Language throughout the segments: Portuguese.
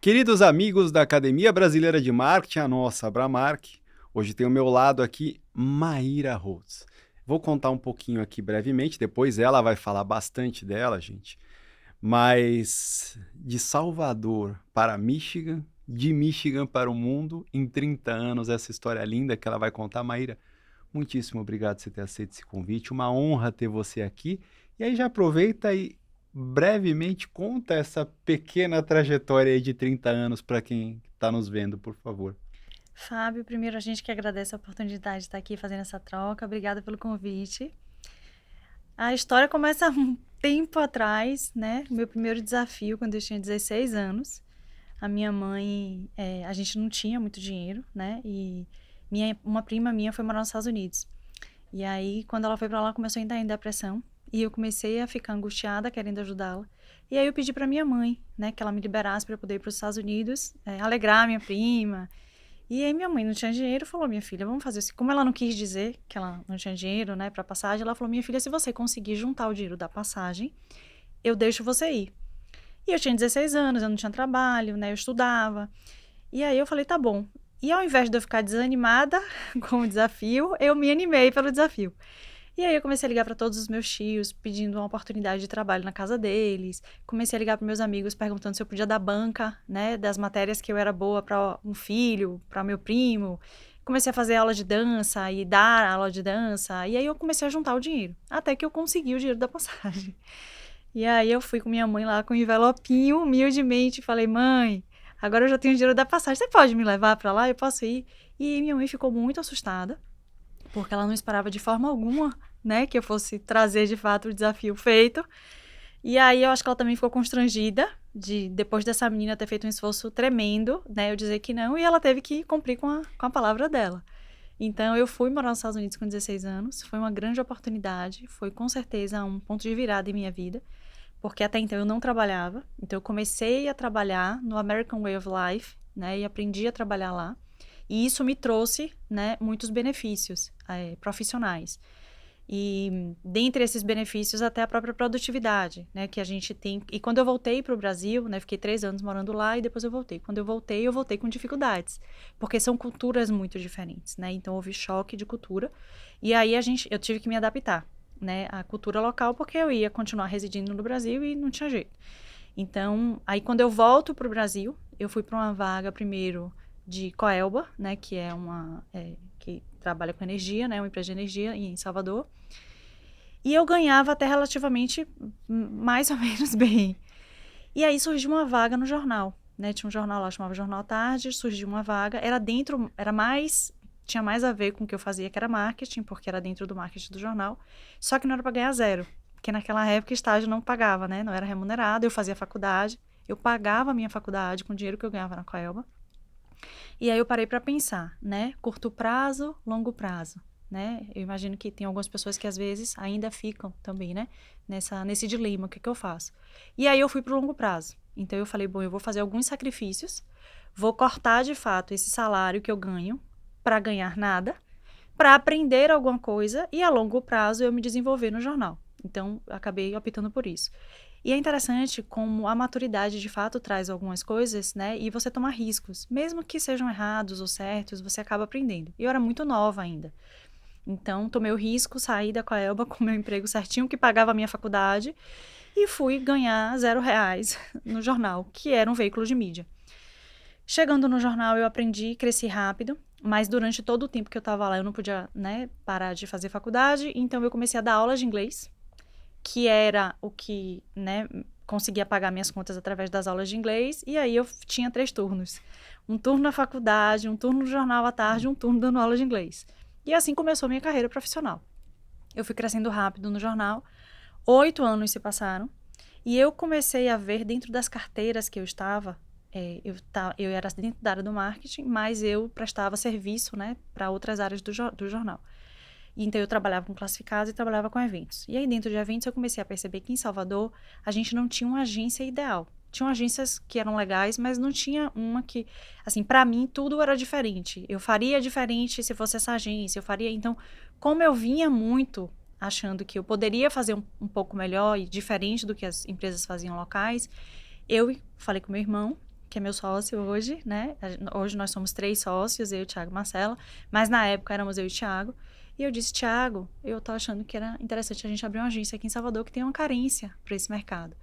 Queridos amigos da Academia Brasileira de Marketing, a nossa Abramark, hoje tem ao meu lado aqui Maíra Holtz. Vou contar um pouquinho aqui brevemente, depois ela vai falar bastante dela, gente. Mas de Salvador para Michigan, de Michigan para o mundo, em 30 anos, essa história linda que ela vai contar. Maíra, muitíssimo obrigado por você ter aceito esse convite, uma honra ter você aqui. E aí já aproveita e brevemente conta essa pequena trajetória aí de 30 anos para quem está nos vendo, por favor. Fábio, primeiro a gente que agradece a oportunidade de estar aqui fazendo essa troca. Obrigada pelo convite. A história começa há um tempo atrás, né? Meu primeiro desafio, quando eu tinha 16 anos. A minha mãe, a gente não tinha muito dinheiro, né? E uma prima minha foi morar nos Estados Unidos. E aí, quando ela foi pra lá, começou a entrar em depressão. E eu comecei a ficar angustiada, querendo ajudá-la. E aí eu pedi pra minha mãe, né, que ela me liberasse para eu poder ir para os Estados Unidos, alegrar a minha prima. E aí minha mãe não tinha dinheiro, falou: minha filha, vamos fazer assim. Como ela não quis dizer que ela não tinha dinheiro, né, para passagem, ela falou: minha filha, se você conseguir juntar o dinheiro da passagem, eu deixo você ir. E eu tinha 16 anos, eu não tinha trabalho, né, eu estudava. E aí eu falei: tá bom. E ao invés de eu ficar desanimada com o desafio, eu me animei pelo desafio. E aí eu comecei a ligar para todos os meus tios, pedindo uma oportunidade de trabalho na casa deles. Comecei a ligar para meus amigos, perguntando se eu podia dar banca, né, das matérias que eu era boa para um filho, para meu primo. Comecei a fazer aula de dança e dar aula de dança. E aí eu comecei a juntar o dinheiro, até que eu consegui o dinheiro da passagem. E aí eu fui com minha mãe lá com um envelopinho, humildemente, e falei: mãe, agora eu já tenho o dinheiro da passagem, você pode me levar para lá? Eu posso ir? E minha mãe ficou muito assustada, porque ela não esperava de forma alguma, né, que eu fosse trazer de fato o desafio feito. E aí eu acho que ela também ficou constrangida de, depois dessa menina ter feito um esforço tremendo, né, eu dizer que não, e ela teve que cumprir com a palavra dela. Então eu fui morar nos Estados Unidos com 16 anos, foi uma grande oportunidade, foi com certeza um ponto de virada em minha vida, porque até então eu não trabalhava, então eu comecei a trabalhar no American Way of Life, né, e aprendi a trabalhar lá. E isso me trouxe, né, muitos benefícios profissionais. E dentre esses benefícios, até a própria produtividade, né, que a gente tem. E quando eu voltei para o Brasil, né, fiquei 3 anos morando lá e depois eu voltei. Quando eu voltei com dificuldades, porque são culturas muito diferentes, né, então houve choque de cultura. E aí eu tive que me adaptar, né, à cultura local, porque eu ia continuar residindo no Brasil e não tinha jeito. Então, aí quando eu volto para o Brasil, eu fui para uma vaga primeiro de Coelba, né, que é que trabalha com energia, né, uma empresa de energia em Salvador. E eu ganhava até relativamente mais ou menos bem. E aí surgiu uma vaga no jornal, né? Tinha um jornal lá, chamava Jornal à Tarde, surgiu uma vaga, tinha mais a ver com o que eu fazia, que era marketing, porque era dentro do marketing do jornal, só que não era para ganhar zero, porque naquela época estágio não pagava, né? Não era remunerado, eu fazia faculdade, eu pagava a minha faculdade com o dinheiro que eu ganhava na Coelba. E aí eu parei para pensar, né? Curto prazo, longo prazo, né? Eu imagino que tem algumas pessoas que às vezes ainda ficam também, né? Nesse dilema, o que que eu faço? E aí eu fui pro longo prazo. Então eu falei, bom, eu vou fazer alguns sacrifícios, vou cortar de fato esse salário que eu ganho para ganhar nada, para aprender alguma coisa e a longo prazo eu me desenvolver no jornal. Então, acabei optando por isso. E é interessante como a maturidade de fato traz algumas coisas, né? E você toma riscos. Mesmo que sejam errados ou certos, você acaba aprendendo. E eu era muito nova ainda. Então, tomei o risco, saí da Coelba com meu emprego certinho, que pagava a minha faculdade, e fui ganhar R$ 0 no jornal, que era um veículo de mídia. Chegando no jornal, eu aprendi, cresci rápido, mas durante todo o tempo que eu estava lá, eu não podia, né, parar de fazer faculdade, então eu comecei a dar aulas de inglês, que era o que, né, conseguia pagar minhas contas através das aulas de inglês, e aí eu tinha 3 turnos. Um turno na faculdade, um turno no jornal à tarde, um turno dando aula de inglês. E assim começou a minha carreira profissional. Eu fui crescendo rápido no jornal, 8 anos se passaram, e eu comecei a ver dentro das carteiras que eu estava, eu era dentro da área do marketing, mas eu prestava serviço, né, para outras áreas do jornal. Então, eu trabalhava com classificados e trabalhava com eventos. E aí, dentro de eventos, eu comecei a perceber que em Salvador, a gente não tinha uma agência ideal. Tinham agências que eram legais, mas não tinha uma que... Assim, para mim, tudo era diferente. Eu faria diferente se fosse essa agência, eu faria... Então, como eu vinha muito achando que eu poderia fazer um pouco melhor e diferente do que as empresas faziam locais, eu falei com meu irmão, que é meu sócio hoje, né? Hoje nós somos 3 sócios, eu, Thiago e Marcela, mas na época éramos eu e Thiago. E eu disse, Thiago, eu tô achando que era interessante a gente abrir uma agência aqui em Salvador que tem uma carência para esse mercado.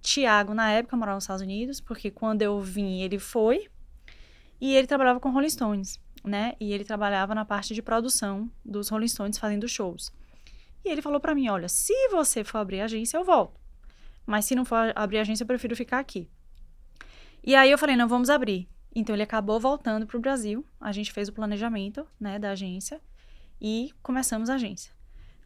Thiago, na época, morava nos Estados Unidos, porque quando eu vim, ele foi, e ele trabalhava com Rolling Stones, né? E ele trabalhava na parte de produção dos Rolling Stones, fazendo shows. E ele falou pra mim, olha, se você for abrir agência, eu volto. Mas se não for abrir agência, eu prefiro ficar aqui. E aí eu falei, não, vamos abrir. Então ele acabou voltando pro Brasil, a gente fez o planejamento, né, da agência, e começamos a agência.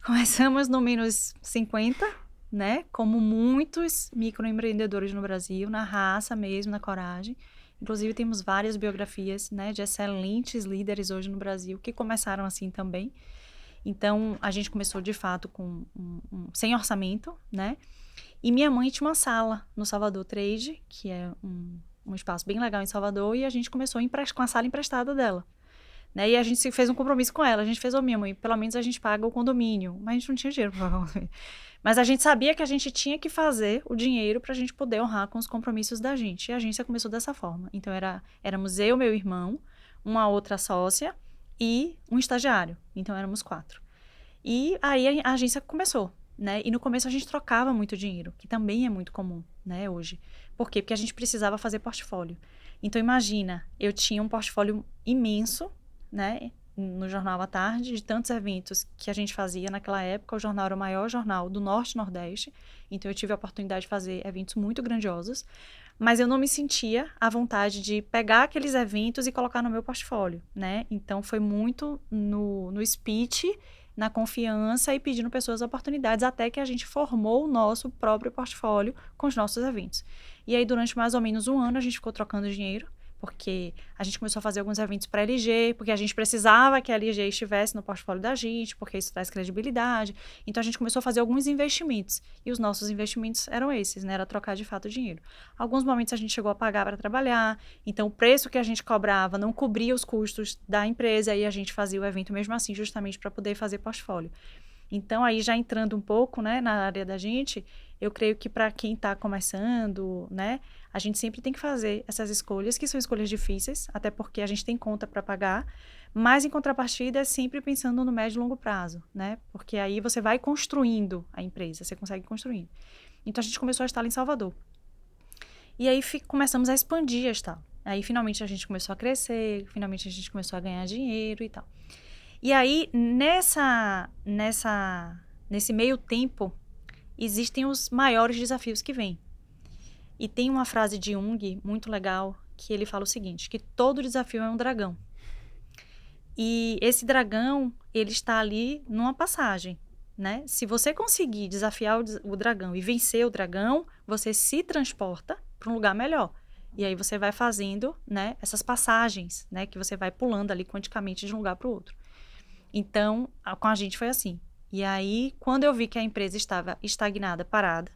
Começamos no menos 50, né? Como muitos microempreendedores no Brasil, na raça mesmo, na coragem. Inclusive, temos várias biografias, né, de excelentes líderes hoje no Brasil que começaram assim também. Então, a gente começou, de fato, com sem orçamento, né? E minha mãe tinha uma sala no Salvador Trade, que é um espaço bem legal em Salvador, e a gente começou com a sala emprestada dela. Né? E a gente fez um compromisso com ela. A gente fez, minha mãe, pelo menos a gente paga o condomínio. Mas a gente não tinha dinheiro para pagar o condomínio. Mas a gente sabia que a gente tinha que fazer o dinheiro para a gente poder honrar com os compromissos da gente. E a agência começou dessa forma. Então, éramos eu, meu irmão, uma outra sócia e um estagiário. Então, éramos 4. E aí a agência começou, né? E no começo a gente trocava muito dinheiro, que também é muito comum, né, hoje. Por quê? Porque a gente precisava fazer portfólio. Então, imagina, eu tinha um portfólio imenso, né, no Jornal à Tarde, de tantos eventos que a gente fazia naquela época. O jornal era o maior jornal do Norte e Nordeste, então eu tive a oportunidade de fazer eventos muito grandiosos, mas eu não me sentia à vontade de pegar aqueles eventos e colocar no meu portfólio, né? Então foi muito no speech, na confiança e pedindo pessoas oportunidades, até que a gente formou o nosso próprio portfólio com os nossos eventos. E aí, durante mais ou menos um ano, a gente ficou trocando dinheiro, porque a gente começou a fazer alguns eventos para a LG, porque a gente precisava que a LG estivesse no portfólio da gente, porque isso traz credibilidade. Então, a gente começou a fazer alguns investimentos. E os nossos investimentos eram esses, né? Era trocar, de fato, o dinheiro. Alguns momentos a gente chegou a pagar para trabalhar. Então, o preço que a gente cobrava não cobria os custos da empresa. E a gente fazia o evento mesmo assim, justamente para poder fazer portfólio. Então, aí já entrando um pouco, né, na área da gente, eu creio que para quem está começando, né, a gente sempre tem que fazer essas escolhas, que são escolhas difíceis, até porque a gente tem conta para pagar, mas em contrapartida é sempre pensando no médio e longo prazo, né, porque aí você vai construindo a empresa, você consegue construir. Então, a gente começou a estar em Salvador. E aí começamos a expandir a estar. Aí, finalmente, a gente começou a crescer, finalmente a gente começou a ganhar dinheiro e tal. E aí, nesse meio tempo, existem os maiores desafios que vêm. E tem uma frase de Jung muito legal, que ele fala o seguinte, que todo desafio é um dragão. E esse dragão, ele está ali numa passagem, né? Se você conseguir desafiar o dragão e vencer o dragão, você se transporta para um lugar melhor. E aí você vai fazendo, né, essas passagens, né, que você vai pulando ali quanticamente de um lugar para o outro. Então, com a gente foi assim. E aí, quando eu vi que a empresa estava estagnada, parada,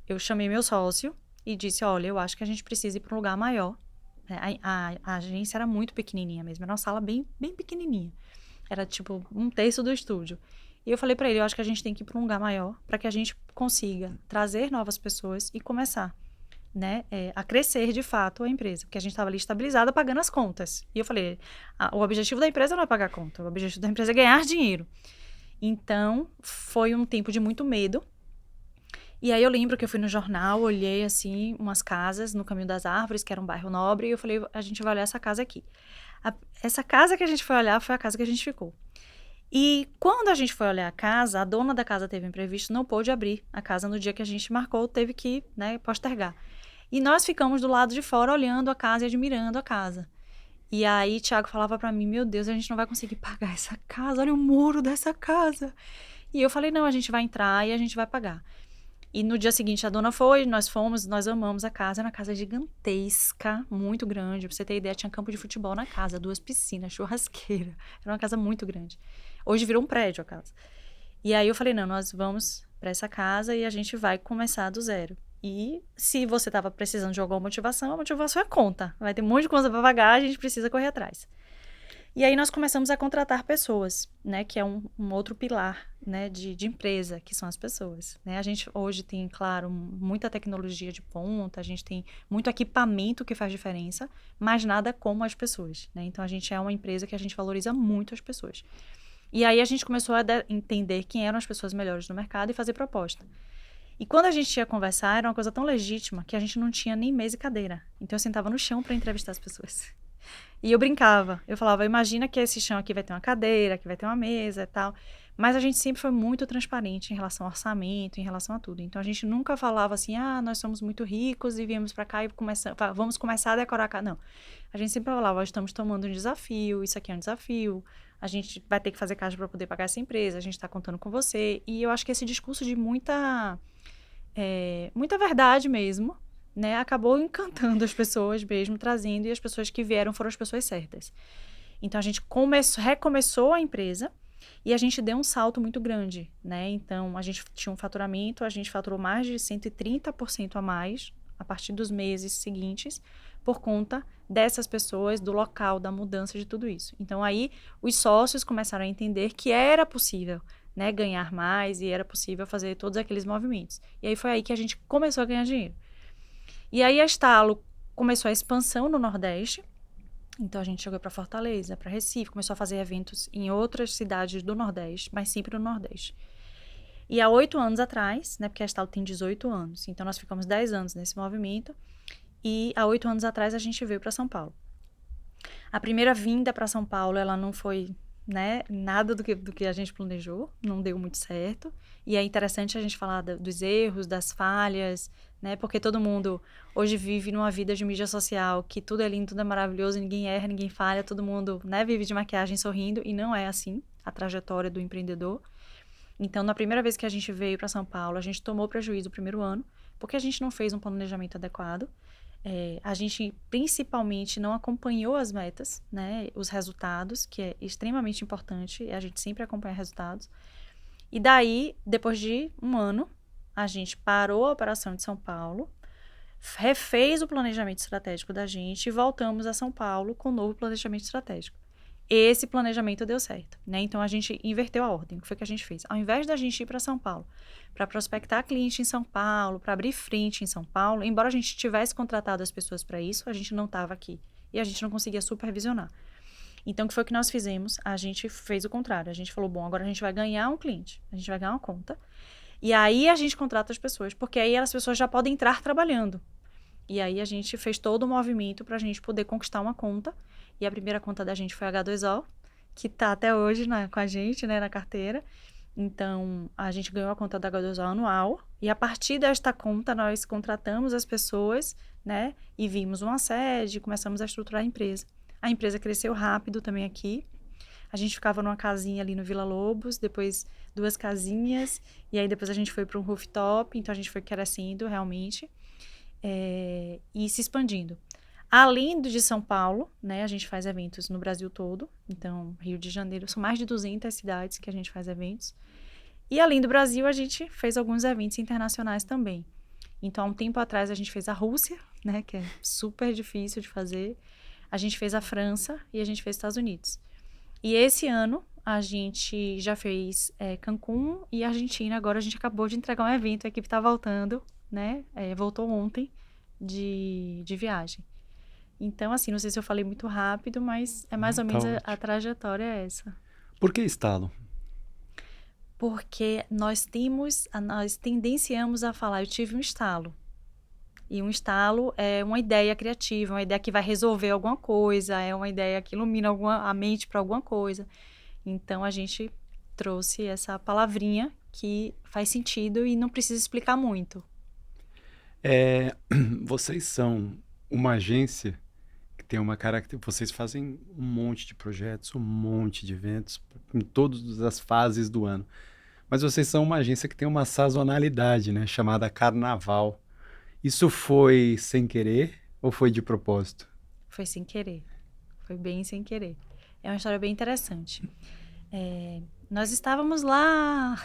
eu chamei meu sócio e disse, olha, eu acho que a gente precisa ir para um lugar maior. A agência era muito pequenininha mesmo, era uma sala bem, bem pequenininha. Era tipo 1/3 do estúdio. E eu falei para ele, eu acho que a gente tem que ir para um lugar maior para que a gente consiga trazer novas pessoas e começar, né, a crescer de fato a empresa, porque a gente estava ali estabilizada pagando as contas. E eu falei, o objetivo da empresa não é pagar conta, o objetivo da empresa é ganhar dinheiro. Então, foi um tempo de muito medo. E aí eu lembro que eu fui no jornal, olhei assim umas casas no Caminho das Árvores, que era um bairro nobre, e eu falei, a gente vai olhar essa casa aqui. Essa casa que a gente foi olhar foi a casa que a gente ficou. E quando a gente foi olhar a casa, a dona da casa teve um imprevisto, não pôde abrir a casa no dia que a gente marcou, teve que, né, postergar. E nós ficamos do lado de fora olhando a casa e admirando a casa. E aí Thiago falava pra mim, meu Deus, a gente não vai conseguir pagar essa casa, olha o muro dessa casa. E eu falei, não, a gente vai entrar e a gente vai pagar. E no dia seguinte a dona foi, nós fomos, nós amamos a casa, era uma casa gigantesca, muito grande. Pra você ter ideia, tinha campo de futebol na casa, 2 piscinas, churrasqueira. Era uma casa muito grande. Hoje virou um prédio a casa. E aí eu falei, não, nós vamos pra essa casa e a gente vai começar do zero. E se você estava precisando de alguma motivação, a motivação é conta. Vai ter um monte de coisa para pagar, a gente precisa correr atrás. E aí nós começamos a contratar pessoas, né, que é um outro pilar, né, de empresa, que são as pessoas, né? A gente hoje tem, claro, muita tecnologia de ponta, a gente tem muito equipamento que faz diferença, mas nada como as pessoas, né? Então a gente é uma empresa que a gente valoriza muito as pessoas. E aí a gente começou a entender quem eram as pessoas melhores no mercado e fazer proposta. E quando a gente ia conversar, era uma coisa tão legítima que a gente não tinha nem mesa e cadeira. Então eu sentava no chão para entrevistar as pessoas. E eu brincava, eu falava, imagina que esse chão aqui vai ter uma cadeira, que vai ter uma mesa e tal. Mas a gente sempre foi muito transparente em relação ao orçamento, em relação a tudo. Então a gente nunca falava assim, nós somos muito ricos e viemos para cá e vamos começar a decorar a casa. Não. A gente sempre falava, estamos tomando um desafio, isso aqui é um desafio, a gente vai ter que fazer caixa para poder pagar essa empresa, a gente está contando com você. E eu acho que esse discurso de muita verdade mesmo, né, acabou encantando as pessoas mesmo, trazendo, e as pessoas que vieram foram as pessoas certas. Então, a gente recomeçou a empresa e a gente deu um salto muito grande, né? Então, a gente tinha um faturamento, a gente faturou mais de 130% a mais a partir dos meses seguintes, por conta dessas pessoas, do local, da mudança de tudo isso. Então, aí, os sócios começaram a entender que era possível, né, ganhar mais e era possível fazer todos aqueles movimentos. E aí foi aí que a gente começou a ganhar dinheiro. E aí a Estalo começou a expansão no Nordeste. Então a gente chegou para Fortaleza, para Recife, começou a fazer eventos em outras cidades do Nordeste, mas sempre no Nordeste. E há 8 anos atrás, né, porque a Estalo tem 18 anos, então nós ficamos 10 anos nesse movimento, e há 8 anos atrás a gente veio para São Paulo. A primeira vinda para São Paulo, ela não foi, né, nada do que a gente planejou, não deu muito certo. E é interessante a gente falar dos erros, das falhas, né, porque todo mundo hoje vive numa vida de mídia social, que tudo é lindo, tudo é maravilhoso, ninguém erra, ninguém falha, todo mundo, né, vive de maquiagem sorrindo, e não é assim a trajetória do empreendedor. Então, na primeira vez que a gente veio para São Paulo, a gente tomou prejuízo o primeiro ano, porque a gente não fez um planejamento adequado. A gente principalmente não acompanhou as metas, né, os resultados, que é extremamente importante, a gente sempre acompanha resultados. E daí, depois de um ano, a gente parou a operação de São Paulo, refez o planejamento estratégico da gente e voltamos a São Paulo com um novo planejamento estratégico. Esse planejamento deu certo, né? Então a gente inverteu a ordem. O que foi que a gente fez? Ao invés da gente ir para São Paulo, para prospectar cliente em São Paulo, para abrir frente em São Paulo, embora a gente tivesse contratado as pessoas para isso, a gente não estava aqui e a gente não conseguia supervisionar. Então, o que foi que nós fizemos? A gente fez o contrário. A gente falou, bom, agora a gente vai ganhar um cliente, a gente vai ganhar uma conta. E aí a gente contrata as pessoas, porque aí as pessoas já podem entrar trabalhando. E aí a gente fez todo o movimento para a gente poder conquistar uma conta. E a primeira conta da gente foi a H2O, que está até hoje com a gente, né, na carteira. Então, a gente ganhou a conta da H2O anual. E a partir desta conta, nós contratamos as pessoas, né, e vimos uma sede, começamos a estruturar a empresa. A empresa cresceu rápido também aqui. A gente ficava numa casinha ali no Vila Lobos, depois 2 casinhas, e aí depois a gente foi para um rooftop, então a gente foi crescendo realmente, e se expandindo. Além de São Paulo, né, a gente faz eventos no Brasil todo, então Rio de Janeiro, são mais de 200 cidades que a gente faz eventos. E além do Brasil, a gente fez alguns eventos internacionais também. Então, há um tempo atrás, a gente fez a Rússia, né, que é super difícil de fazer. A gente fez a França e a gente fez os Estados Unidos. E esse ano, a gente já fez Cancún e Argentina. Agora, a gente acabou de entregar um evento, a equipe está voltando, né? Voltou ontem de viagem. Então, assim, não sei se eu falei muito rápido, mas é mais ou menos a trajetória é essa. Por que Estalo? Porque nós tendenciamos a falar, eu tive um estalo. E um estalo é uma ideia criativa, uma ideia que vai resolver alguma coisa, é uma ideia que ilumina a mente para alguma coisa. Então, a gente trouxe essa palavrinha que faz sentido e não precisa explicar muito. Vocês são uma agência que tem uma característica. Vocês fazem um monte de projetos, um monte de eventos, em todas as fases do ano. Mas vocês são uma agência que tem uma sazonalidade, né? Chamada Carnaval. Isso foi sem querer ou foi de propósito? Foi sem querer. Foi bem sem querer. É uma história bem interessante. Nós estávamos lá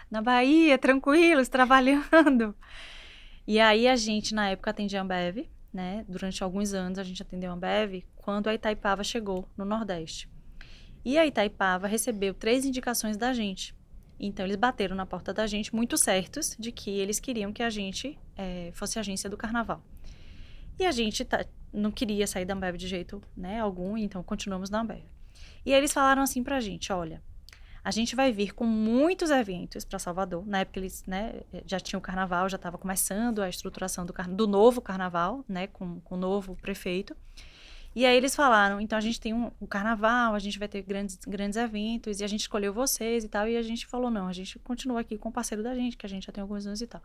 na Bahia, tranquilos, trabalhando. E aí a gente, na época, atendia a Ambev, né? Durante alguns anos a gente atendeu a Ambev quando a Itaipava chegou no Nordeste. E a Itaipava recebeu 3 indicações da gente. Então, eles bateram na porta da gente muito certos de que eles queriam que a gente fosse agência do carnaval. E a gente não queria sair da Ambev de jeito, né, algum, então continuamos na Ambev. E aí eles falaram assim pra gente, olha, a gente vai vir com muitos eventos para Salvador. Na época eles, né, já tinham o carnaval, já estava começando a estruturação do novo carnaval, né, com o novo prefeito. E aí eles falaram, então a gente tem um carnaval, a gente vai ter grandes eventos, e a gente escolheu vocês e tal, e a gente falou, não, a gente continua aqui com o parceiro da gente, que a gente já tem alguns anos e tal.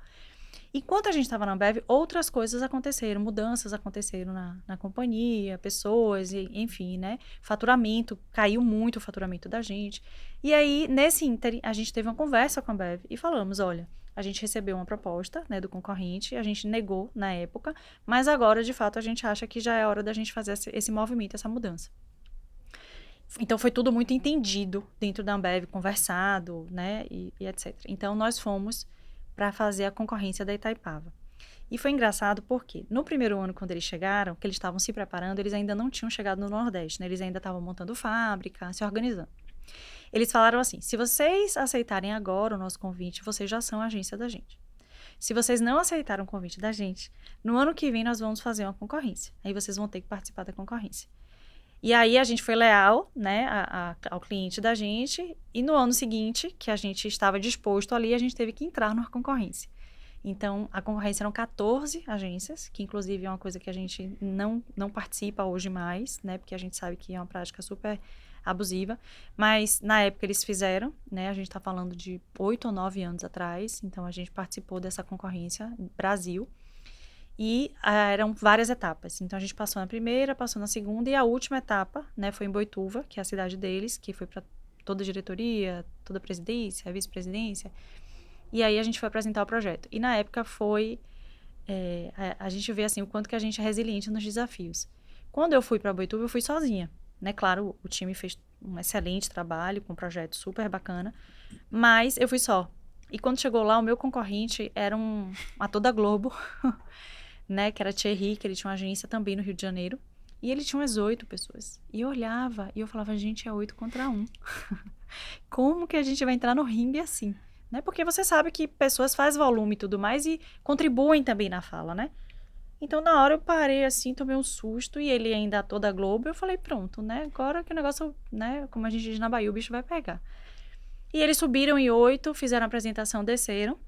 Enquanto a gente estava na Ambev, outras coisas aconteceram, mudanças aconteceram na companhia, pessoas, enfim, né? Faturamento, caiu muito o faturamento da gente. E aí, nesse ínterim, a gente teve uma conversa com a Ambev e falamos, olha, a gente recebeu uma proposta, né, do concorrente, a gente negou na época, mas agora, de fato, a gente acha que já é hora da gente fazer esse movimento, essa mudança. Então, foi tudo muito entendido dentro da Ambev, conversado, né, e etc. Então, nós fomos para fazer a concorrência da Itaipava. E foi engraçado porque, no primeiro ano, quando eles chegaram, que eles estavam se preparando, eles ainda não tinham chegado no Nordeste, né? Eles ainda estavam montando fábrica, se organizando. Eles falaram assim, se vocês aceitarem agora o nosso convite, vocês já são a agência da gente. Se vocês não aceitaram o convite da gente, no ano que vem nós vamos fazer uma concorrência. Aí vocês vão ter que participar da concorrência. E aí a gente foi leal, né, ao cliente da gente, e no ano seguinte, que a gente estava disposto ali, a gente teve que entrar numa concorrência. Então, a concorrência eram 14 agências, que inclusive é uma coisa que a gente não participa hoje mais, né, porque a gente sabe que é uma prática super abusiva, mas na época eles fizeram, né, a gente está falando de 8 ou 9 anos atrás, então a gente participou dessa concorrência Brasil, e eram várias etapas. Então, a gente passou na primeira, passou na segunda, e a última etapa, né, foi em Boituva, que é a cidade deles, que foi para toda a diretoria, toda a presidência, a vice-presidência. E aí, a gente foi apresentar o projeto. E, na época, foi... a gente vê, assim, o quanto que a gente é resiliente nos desafios. Quando eu fui para Boituva, eu fui sozinha. Né? Claro, o time fez um excelente trabalho, com um projeto super bacana, mas eu fui só. E quando chegou lá, o meu concorrente era um ator da Globo, né, que era Thierry, que ele tinha uma agência também no Rio de Janeiro, e ele tinha umas 8 pessoas. E eu olhava e eu falava, gente, é 8 contra 1. Como que a gente vai entrar no ringue assim? Né? Porque você sabe que pessoas fazem volume e tudo mais e contribuem também na fala, né? Então, na hora eu parei assim, tomei um susto, e ele ainda ator da Globo, eu falei, pronto, né? Agora que o negócio, né, como a gente diz na Bahia, o bicho vai pegar. E eles subiram em 8, fizeram a apresentação, desceram,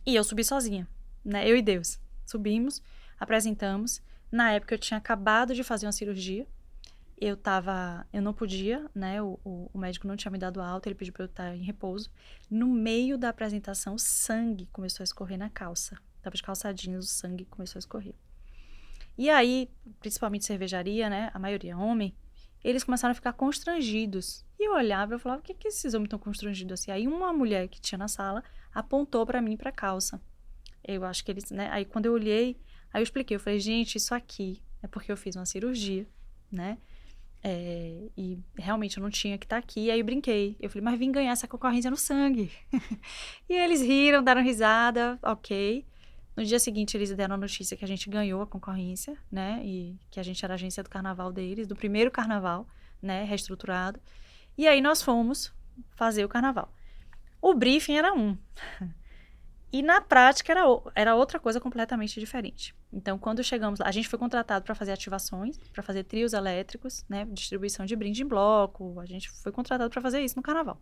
e eu subi sozinha, né? Eu e Deus. Subimos, apresentamos. Na época eu tinha acabado de fazer uma cirurgia. Eu não podia, né? O médico não tinha me dado alta, ele pediu para eu estar em repouso. No meio da apresentação, sangue começou a escorrer na calça. Tava de calça jeans, o sangue começou a escorrer. E aí, principalmente cervejaria, né? A maioria homem, eles começaram a ficar constrangidos. E eu olhava e falava, o que que esses homens estão constrangidos assim? Aí uma mulher que tinha na sala apontou para mim, para a calça. Eu acho que eles, né? Aí quando eu olhei, aí eu expliquei, eu falei, gente, isso aqui é porque eu fiz uma cirurgia, né? E realmente eu não tinha que estar aqui. Aí eu brinquei. Eu falei, mas vim ganhar essa concorrência no sangue. E eles riram, deram risada, ok. No dia seguinte, eles deram a notícia que a gente ganhou a concorrência, né? E que a gente era a agência do carnaval deles, do primeiro carnaval, né? Reestruturado. E aí nós fomos fazer o carnaval. O briefing era um. E na prática era outra coisa completamente diferente. Então, quando chegamos lá, a gente foi contratado para fazer ativações, para fazer trios elétricos, né, distribuição de brinde em bloco, a gente foi contratado para fazer isso no carnaval.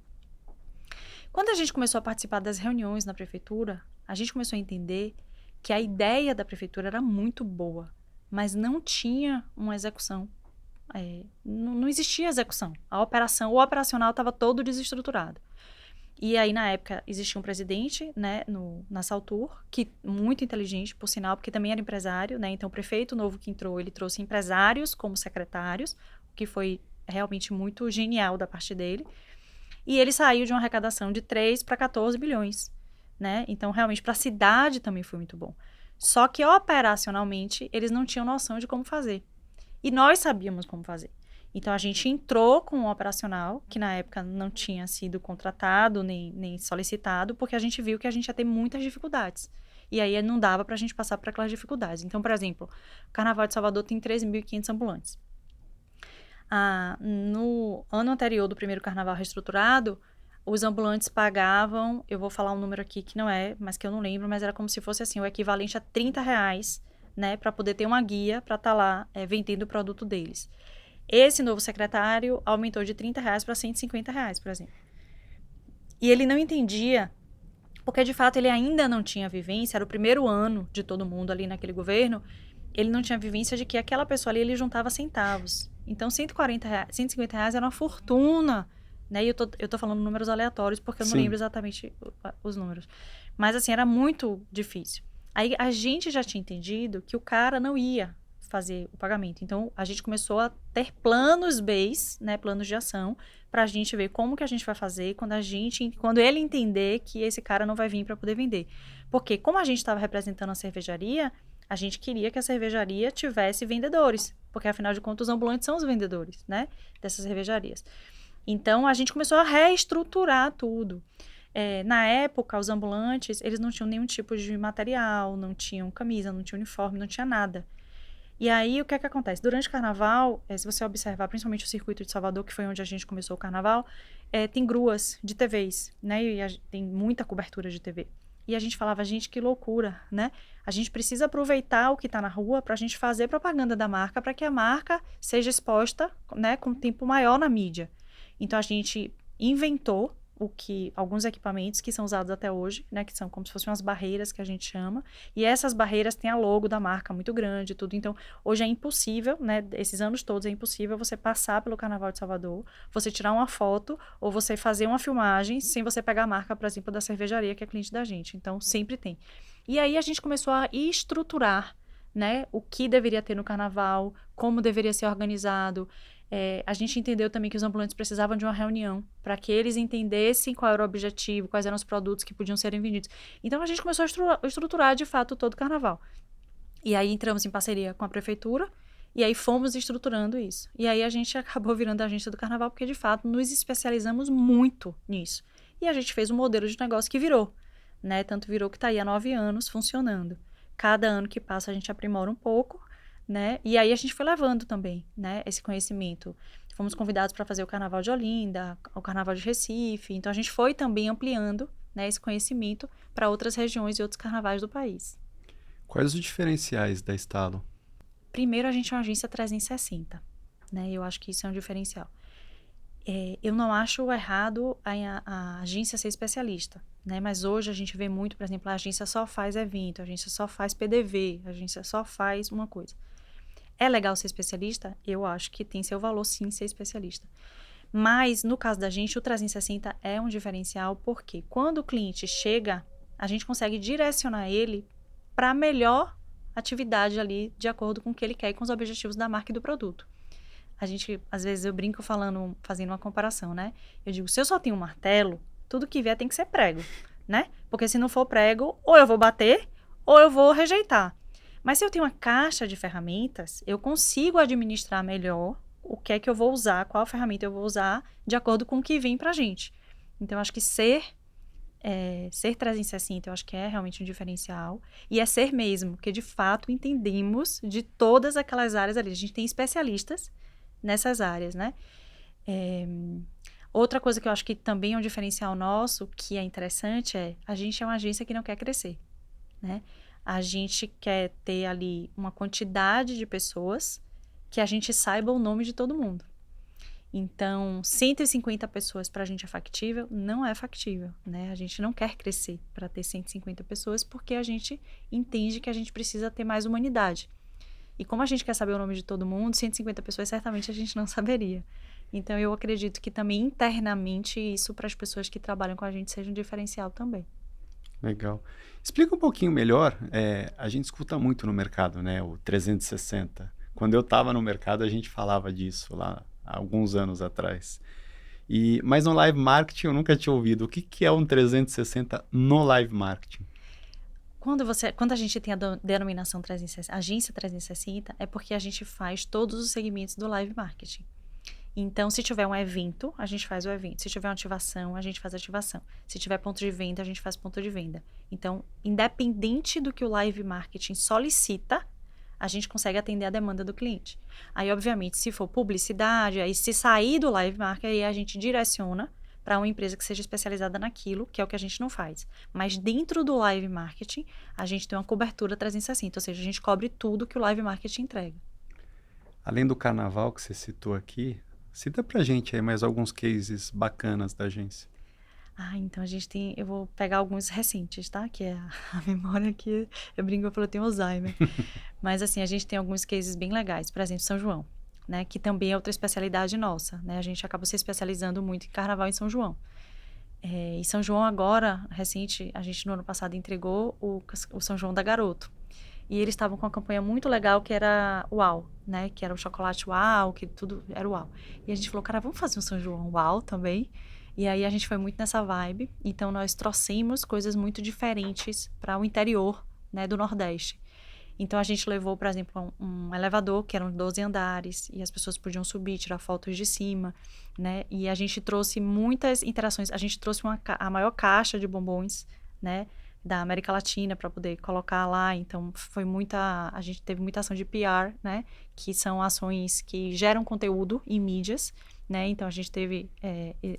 Quando a gente começou a participar das reuniões na prefeitura, a gente começou a entender que a ideia da prefeitura era muito boa, mas não tinha uma execução. Não existia execução. O operacional estava todo desestruturado. E aí, na época, existia um presidente, né, na Saltur, que muito inteligente, por sinal, porque também era empresário, né? Então, o prefeito novo que entrou, ele trouxe empresários como secretários, o que foi realmente muito genial da parte dele. E ele saiu de uma arrecadação de 3 para 14 bilhões, né? Então, realmente, para a cidade também foi muito bom. Só que, operacionalmente, eles não tinham noção de como fazer. E nós sabíamos como fazer. Então, a gente entrou com um operacional, que na época não tinha sido contratado nem solicitado, porque a gente viu que a gente ia ter muitas dificuldades. E aí, não dava para a gente passar por aquelas dificuldades. Então, por exemplo, o Carnaval de Salvador tem 13.500 ambulantes. No ano anterior do primeiro carnaval reestruturado, os ambulantes pagavam, eu vou falar um número aqui que não é, mas que eu não lembro, mas era como se fosse assim, o equivalente a R$ 30, né, para poder ter uma guia para estar lá vendendo o produto deles. Esse novo secretário aumentou de R$ 30 para R$ 150, por exemplo. E ele não entendia, porque de fato ele ainda não tinha vivência, era o primeiro ano de todo mundo ali naquele governo, ele não tinha vivência de que aquela pessoa ali, ele juntava centavos. Então, R$ 140, R$ 150 era uma fortuna, né? E eu tô falando números aleatórios, porque eu não lembro Sim. exatamente os números. Mas, assim, era muito difícil. Aí, a gente já tinha entendido que o cara não ia fazer o pagamento. Então, a gente começou a ter planos Bs, né? Planos de ação, pra gente ver como que a gente vai fazer quando ele entender que esse cara não vai vir para poder vender. Porque, como a gente estava representando a cervejaria, a gente queria que a cervejaria tivesse vendedores, porque afinal de contas os ambulantes são os vendedores, né, dessas cervejarias. Então a gente começou a reestruturar tudo. Na época, os ambulantes, eles não tinham nenhum tipo de material, não tinham camisa, não tinham uniforme, não tinha nada. E aí, o que é que acontece? Durante o carnaval, se você observar, principalmente o circuito de Salvador, que foi onde a gente começou o carnaval, tem gruas de TVs, né? E tem muita cobertura de TV. E a gente falava, gente, que loucura, né? A gente precisa aproveitar o que está na rua para a gente fazer propaganda da marca, para que a marca seja exposta, né, com tempo maior na mídia. Então, a gente inventou alguns equipamentos que são usados até hoje, né, que são como se fossem umas barreiras que a gente chama, e essas barreiras têm a logo da marca muito grande e tudo. Então, hoje é impossível, né? Esses anos todos é impossível você passar pelo Carnaval de Salvador, você tirar uma foto ou você fazer uma filmagem sem você pegar a marca, por exemplo, da cervejaria que é cliente da gente. Então, sempre tem. E aí a gente começou a estruturar, né? O que deveria ter no Carnaval, como deveria ser organizado. A gente entendeu também que os ambulantes precisavam de uma reunião para que eles entendessem qual era o objetivo, quais eram os produtos que podiam serem vendidos. Então, a gente começou a estruturar, de fato, todo o carnaval. E aí, entramos em parceria com a prefeitura e aí fomos estruturando isso. E aí, a gente acabou virando a agência do carnaval porque, de fato, nos especializamos muito nisso. E a gente fez um modelo de negócio que virou, né? Tanto virou que está aí há 9 anos funcionando. Cada ano que passa, a gente aprimora um pouco, né? E aí a gente foi levando também, né, esse conhecimento. Fomos convidados para fazer o Carnaval de Olinda, o Carnaval de Recife. Então a gente foi também ampliando, né, esse conhecimento para outras regiões e outros carnavais do país. Quais os diferenciais da Estalo? Primeiro, a gente é uma agência 360, né? Eu acho que isso é um diferencial. Eu não acho errado a agência ser especialista, né? Mas hoje a gente vê muito, por exemplo, a agência só faz evento, a agência só faz PDV, a agência só faz uma coisa. É legal ser especialista? Eu acho que tem seu valor, sim, ser especialista. Mas, no caso da gente, o 360 é um diferencial, porque quando o cliente chega, a gente consegue direcionar ele para a melhor atividade ali, de acordo com o que ele quer e com os objetivos da marca e do produto. A gente, às vezes, eu brinco fazendo uma comparação, né? Eu digo, se eu só tenho um martelo, tudo que vier tem que ser prego, né? Porque se não for prego, ou eu vou bater, ou eu vou rejeitar. Mas se eu tenho uma caixa de ferramentas, eu consigo administrar melhor o que é que eu vou usar, qual ferramenta eu vou usar, de acordo com o que vem pra gente. Então, eu acho que ser 360, eu acho que é realmente um diferencial. E é ser mesmo, porque de fato entendemos de todas aquelas áreas ali. A gente tem especialistas nessas áreas, né? Outra coisa que eu acho que também é um diferencial nosso, que é interessante, a gente é uma agência que não quer crescer, né? A gente quer ter ali uma quantidade de pessoas que a gente saiba o nome de todo mundo. Então, 150 pessoas para a gente é factível? Não é factível, né? A gente não quer crescer para ter 150 pessoas porque a gente entende que a gente precisa ter mais humanidade. E como a gente quer saber o nome de todo mundo, 150 pessoas certamente a gente não saberia. Então, eu acredito que também internamente isso para as pessoas que trabalham com a gente seja um diferencial também. Legal. Explica um pouquinho melhor. A gente escuta muito no mercado, né? O 360. Quando eu estava no mercado, a gente falava disso lá há alguns anos atrás. Mas no live marketing eu nunca tinha ouvido. O que que é um 360 no live marketing? Quando a gente tem a denominação 360, agência 360, é porque a gente faz todos os segmentos do live marketing. Então, se tiver um evento, a gente faz o evento. Se tiver uma ativação, a gente faz a ativação. Se tiver ponto de venda, a gente faz ponto de venda. Então, independente do que o live marketing solicita, a gente consegue atender a demanda do cliente. Aí, obviamente, se for publicidade, aí se sair do live marketing, aí a gente direciona para uma empresa que seja especializada naquilo, que é o que a gente não faz. Mas dentro do live marketing, a gente tem uma cobertura 360, ou seja, a gente cobre tudo que o live marketing entrega. Além do carnaval que você citou aqui, cita pra gente aí mais alguns cases bacanas da agência. Então a gente tem, eu vou pegar alguns recentes, tá? Que é a memória que eu brinco, eu falo, eu tenho Alzheimer. Mas assim, a gente tem alguns cases bem legais, por exemplo, São João, né? Que também é outra especialidade nossa, né? A gente acaba se especializando muito em carnaval em São João. E São João agora, recente, a gente no ano passado entregou o São João da Garoto. E eles estavam com uma campanha muito legal que era Uau, né? Que era o chocolate Uau, que tudo era Uau. E a gente falou, cara, vamos fazer um São João Uau também. E aí a gente foi muito nessa vibe. Então nós trouxemos coisas muito diferentes para o interior, né, do Nordeste. Então a gente levou, por exemplo, um elevador que eram 12 andares e as pessoas podiam subir, tirar fotos de cima, né? E a gente trouxe muitas interações. A gente trouxe a maior caixa de bombons, né, da América Latina para poder colocar lá. Então foi a gente teve muita ação de PR, né, que são ações que geram conteúdo em mídias, né? Então a gente teve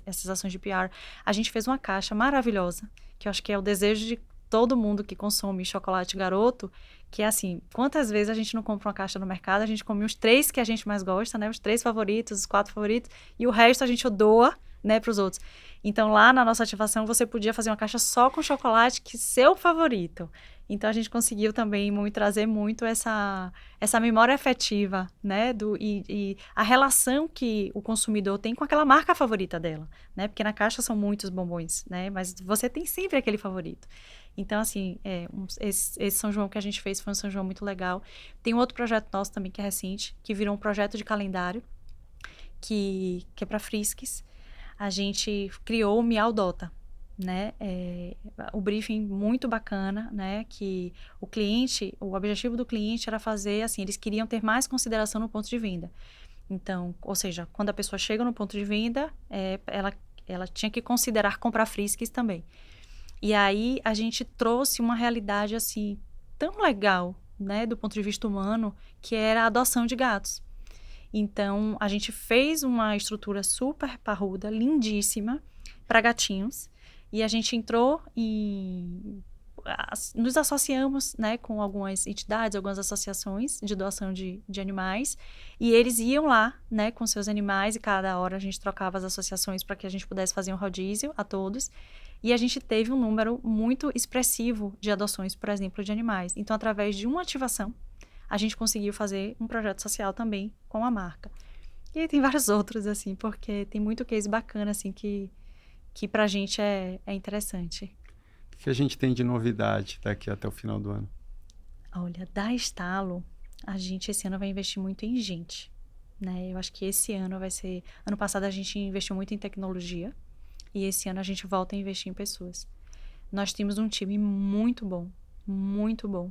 essas ações de PR. A gente fez uma caixa maravilhosa, que eu acho que é o desejo de todo mundo que consome chocolate Garoto, que é assim, quantas vezes a gente não compra uma caixa no mercado, a gente come os 3 que a gente mais gosta, né? Os 3 favoritos, os 4 favoritos, e o resto a gente doa, né, para os outros. Então, lá na nossa ativação, você podia fazer uma caixa só com chocolate que seu favorito. Então, a gente conseguiu também trazer muito essa memória afetiva, né? E a relação que o consumidor tem com aquela marca favorita dela, né? Porque na caixa são muitos bombons, né? Mas você tem sempre aquele favorito. Então, assim, esse São João que a gente fez foi um São João muito legal. Tem um outro projeto nosso também que é recente, que virou um projeto de calendário, que é para Friskies. A gente criou o Miau Dota, né? O briefing muito bacana, né? Que o objetivo do cliente era fazer, assim, eles queriam ter mais consideração no ponto de venda. Então, ou seja, quando a pessoa chega no ponto de venda, ela tinha que considerar comprar Friskies também. E aí a gente trouxe uma realidade assim tão legal, né, do ponto de vista humano, que era a adoção de gatos. Então a gente fez uma estrutura super parruda, lindíssima, para gatinhos, e a gente entrou nos associamos, né, com algumas entidades, algumas associações de doação de animais, e eles iam lá, né, com seus animais, e cada hora a gente trocava as associações para que a gente pudesse fazer um rodízio a todos. E a gente teve um número muito expressivo de adoções, por exemplo, de animais. Então, através de uma ativação, a gente conseguiu fazer um projeto social também com a marca. E aí tem vários outros, assim, porque tem muito case bacana, assim, que pra gente é interessante. O que a gente tem de novidade daqui até o final do ano? Olha, da Estalo, a gente esse ano vai investir muito em gente, né? Eu acho que esse ano vai ser... Ano passado a gente investiu muito em tecnologia, e esse ano a gente volta a investir em pessoas. Nós temos um time muito bom, muito bom.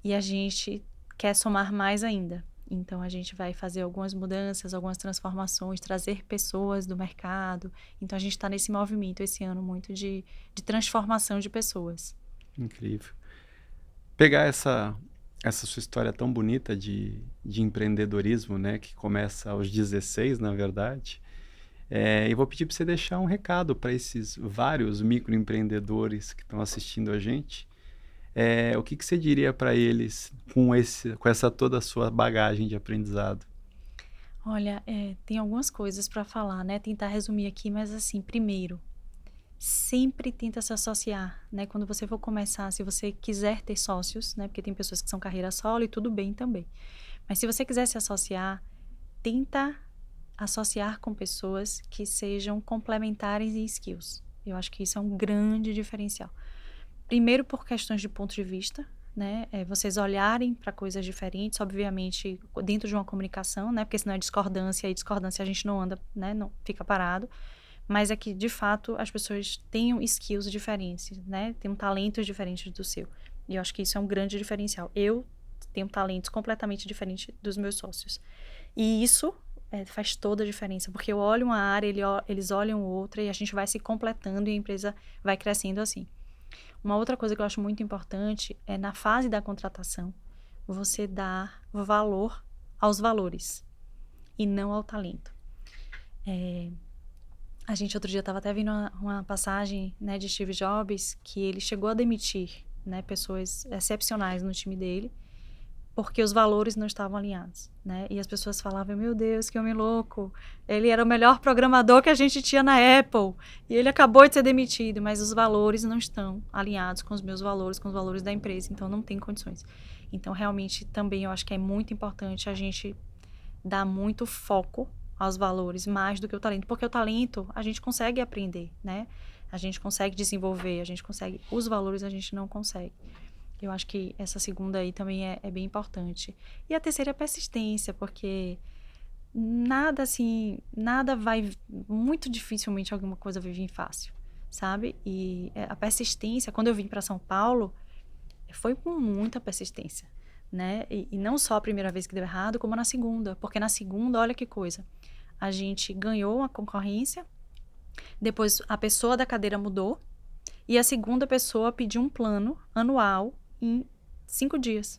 E a gente quer somar mais ainda. Então, a gente vai fazer algumas mudanças, algumas transformações, trazer pessoas do mercado. Então, a gente está nesse movimento esse ano muito de transformação de pessoas. Incrível. Pegar essa sua história tão bonita de empreendedorismo, né, que começa aos 16, na verdade, e vou pedir para você deixar um recado para esses vários microempreendedores que estão assistindo a gente. O que você diria para eles com essa toda a sua bagagem de aprendizado? Olha, tem algumas coisas para falar, né? Tentar resumir aqui, mas assim, primeiro, sempre tenta se associar, né? Quando você for começar, se você quiser ter sócios, né? Porque tem pessoas que são carreira solo e tudo bem também. Mas se você quiser se associar, tenta associar com pessoas que sejam complementares em skills. Eu acho que isso é um grande diferencial. Primeiro, por questões de ponto de vista, né? Vocês olharem para coisas diferentes, obviamente, dentro de uma comunicação, né? Porque senão é discordância, e discordância a gente não anda, né? Não fica parado. Mas é que, de fato, as pessoas tenham skills diferentes, né? Tenham talentos diferentes do seu. E eu acho que isso é um grande diferencial. Eu tenho talentos completamente diferentes dos meus sócios. E isso faz toda a diferença, porque eu olho uma área, eles olham outra, e a gente vai se completando e a empresa vai crescendo assim. Uma outra coisa que eu acho muito importante é na fase da contratação, você dar valor aos valores e não ao talento. A gente outro dia estava até vendo uma passagem, né, de Steve Jobs, que ele chegou a demitir, né, pessoas excepcionais no time dele, porque os valores não estavam alinhados, né? E as pessoas falavam, meu Deus, que homem louco. Ele era o melhor programador que a gente tinha na Apple. E ele acabou de ser demitido, mas os valores não estão alinhados com os meus valores, com os valores da empresa. Então, não tem condições. Então, realmente, também eu acho que é muito importante a gente dar muito foco aos valores, mais do que o talento. Porque o talento, a gente consegue aprender, né? A gente consegue desenvolver, a gente consegue... Os valores, a gente não consegue. Eu acho que essa segunda aí também é bem importante. E a terceira é a persistência, porque nada assim, nada vai, muito dificilmente alguma coisa vai vir fácil, sabe? E a persistência, quando eu vim para São Paulo, foi com muita persistência, né? E não só a primeira vez que deu errado, como na segunda, porque na segunda, olha que coisa, a gente ganhou uma concorrência, depois a pessoa da cadeira mudou, e a segunda pessoa pediu um plano anual em 5 dias.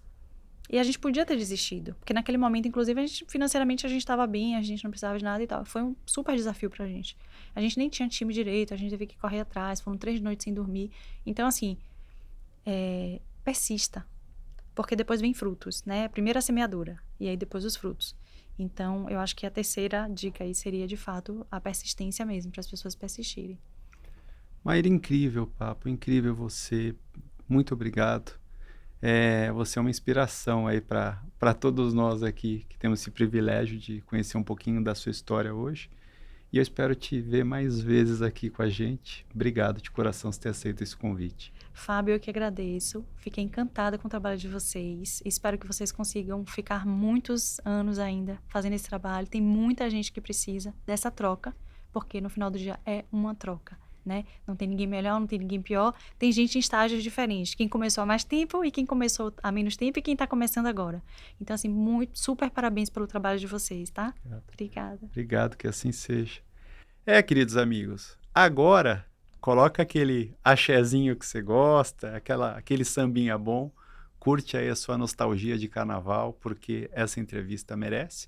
E a gente podia ter desistido, porque naquele momento, inclusive, financeiramente a gente estava bem, a gente não precisava de nada e tal. Foi um super desafio pra gente. A gente nem tinha time direito, a gente teve que correr atrás, foram 3 noites sem dormir. Então, assim, persista, porque depois vem frutos, né? Primeiro a semeadura, e aí depois os frutos. Então, eu acho que a terceira dica aí seria, de fato, a persistência mesmo, para as pessoas persistirem. Maíra, incrível papo, incrível você. Muito obrigado. Você é uma inspiração aí para todos nós aqui que temos esse privilégio de conhecer um pouquinho da sua história hoje. E eu espero te ver mais vezes aqui com a gente. Obrigado de coração por ter aceito esse convite. Fábio, eu que agradeço. Fiquei encantada com o trabalho de vocês. Espero que vocês consigam ficar muitos anos ainda fazendo esse trabalho. Tem muita gente que precisa dessa troca, porque no final do dia é uma troca, né? Não tem ninguém melhor, não tem ninguém pior. Tem gente em estágios diferentes. Quem começou há mais tempo e quem começou há menos tempo e quem está começando agora. Então, assim, super parabéns pelo trabalho de vocês, tá? Obrigado. Obrigada. Obrigado, que assim seja. Queridos amigos, agora coloca aquele axezinho que você gosta, aquele sambinha bom, curte aí a sua nostalgia de carnaval, porque essa entrevista merece,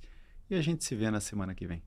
e a gente se vê na semana que vem.